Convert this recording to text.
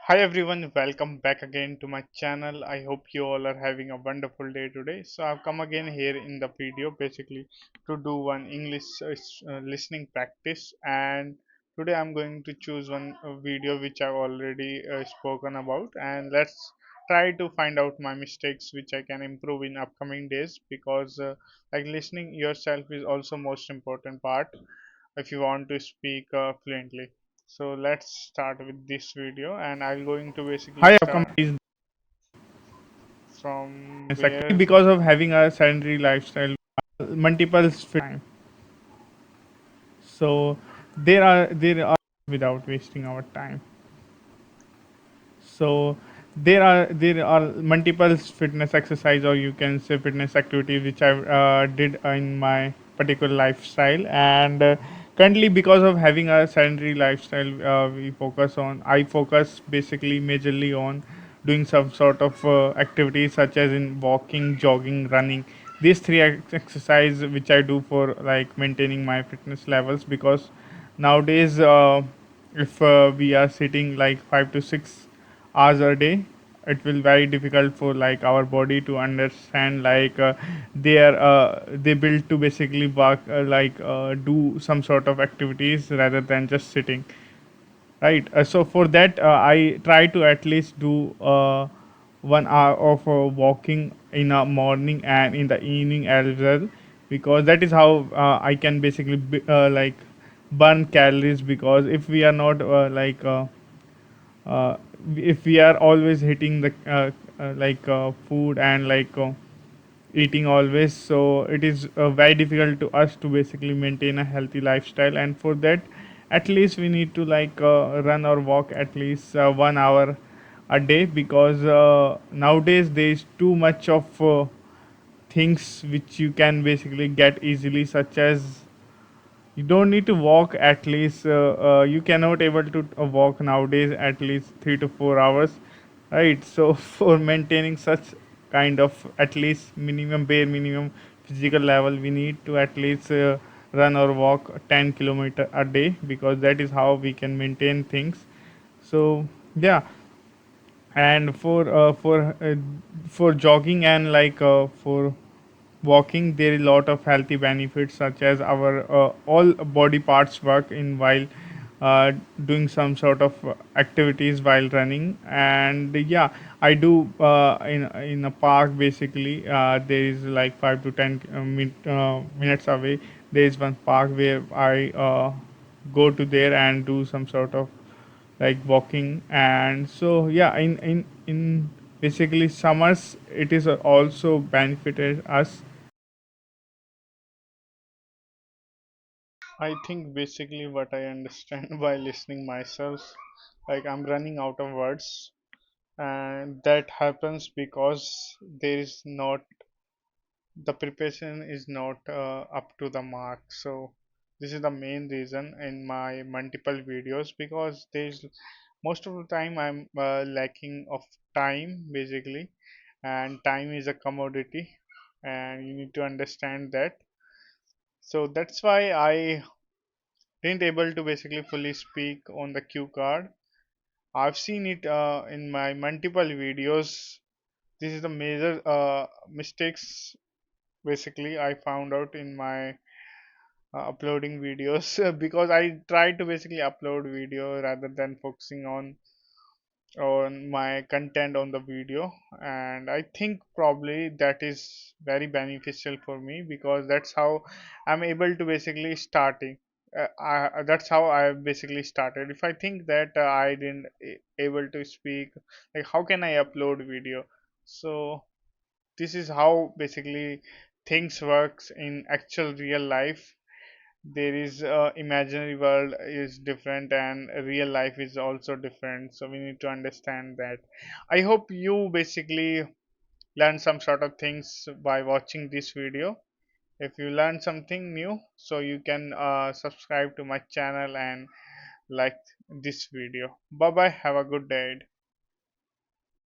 Hi everyone, welcome back again to my channel. I hope you all are having a wonderful day today. So I've come again here in the video basically to do one English listening practice, and today I'm going to choose one video which I've already spoken about, and let's try to find out my mistakes which I can improve in upcoming days, because like listening yourself is also most important part if you want to speak fluently. So let's start with this video, and I'm going to basically Hi, Akam start is from actually where. because of having a sedentary lifestyle, multiple time. So there are without wasting our time. So there are multiple fitness exercise, or you can say fitness activities, which I did in my particular lifestyle. And currently, because of having a sedentary lifestyle, I focus basically majorly on doing some sort of activities such as in walking, jogging, running. These three exercise which I do for like maintaining my fitness levels, because nowadays if we are sitting like 5 to 6 hours a day, it will very difficult for like our body to understand like they built to basically work do some sort of activities rather than just sitting, right? So for that I try to at least do 1 hour of walking in the morning and in the evening as well, because that is how I can basically like burn calories. Because if we are not uh, if we are always hitting the food and eating always, so it is very difficult to us to basically maintain a healthy lifestyle. And for that, at least we need to run or walk at least 1 hour a day, because nowadays there is too much of things which you can basically get easily, such as you don't need to walk at least you cannot able to walk nowadays at least 3 to 4 hours, right? So for maintaining such kind of at least minimum bare minimum physical level, we need to at least run or walk 10 kilometer a day, because that is how we can maintain things. So yeah. And for jogging and for walking, there is a lot of healthy benefits, such as our all body parts work in while doing some sort of activities while running. And yeah, I do in a park basically. There is like 5 to 10 minutes away, there is one park where I go to there and do some sort of like walking. And so yeah, in basically summers, it is also benefited us. I think basically what I understand by listening myself, like I'm running out of words, and that happens because there is not the preparation is not up to the mark. So this is the main reason in my multiple videos, because there's most of the time I'm lacking of time basically, and time is a commodity, and you need to understand that. So that's why I didn't able to basically fully speak on the cue card. I've seen it in my multiple videos. This is the major mistakes basically I found out in my uploading videos, because I try to basically upload video rather than focusing on my content on the video. And I think probably that is very beneficial for me, because that's how I'm able to basically starting that's how I basically started. If I think that I didn't able to speak, like how can I upload video? So this is how basically things works in actual real life. There is imaginary world is different and real life is also different, so we need to understand that. I hope you basically learn some sort of things by watching this video. If you learn something new, so you can subscribe to my channel and like this video. Bye bye, have a good day.